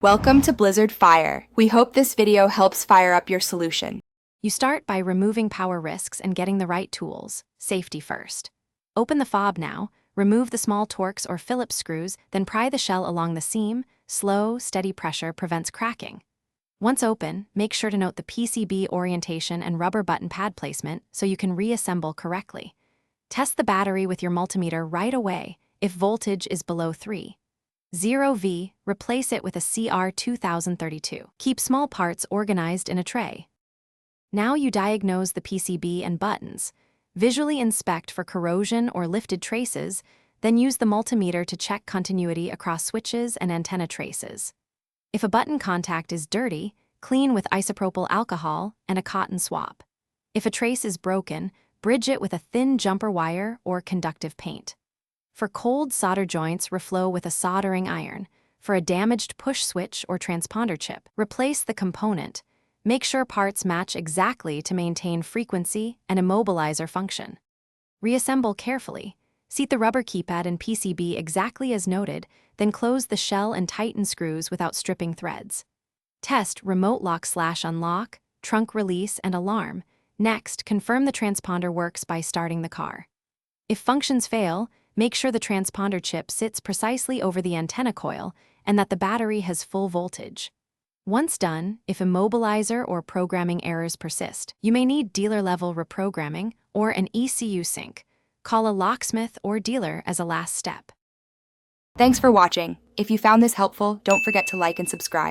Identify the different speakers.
Speaker 1: Welcome to Blizzard Fire. We hope this video helps fire up your solution.
Speaker 2: You start by removing power risks and getting the right tools. Safety first. Open the fob now, remove the small Torx or Phillips screws, then pry the shell along the seam. Slow, steady pressure prevents cracking. Once open, make sure to note the PCB orientation and rubber button pad placement so you can reassemble correctly. Test the battery with your multimeter right away if voltage is below 3.0V, replace it with a CR2032. Keep small parts organized in a tray. Now you diagnose the PCB and buttons. Visually inspect for corrosion or lifted traces, then use the multimeter to check continuity across switches and antenna traces. If a button contact is dirty, clean with isopropyl alcohol and a cotton swab. If a trace is broken, bridge it with a thin jumper wire or conductive paint. For cold solder joints, reflow with a soldering iron. For a damaged push switch or transponder chip, replace the component. Make sure parts match exactly to maintain frequency and immobilizer function. Reassemble carefully. Seat the rubber keypad and PCB exactly as noted, then close the shell and tighten screws without stripping threads. Test remote lock/unlock, trunk release, and alarm. Next, confirm the transponder works by starting the car. If functions fail, make sure the transponder chip sits precisely over the antenna coil and that the battery has full voltage. Once done, if immobilizer or programming errors persist, you may need dealer-level reprogramming or an ECU sync. Call a locksmith or dealer as a last step.
Speaker 1: Thanks for watching. If you found this helpful, don't forget to like and subscribe.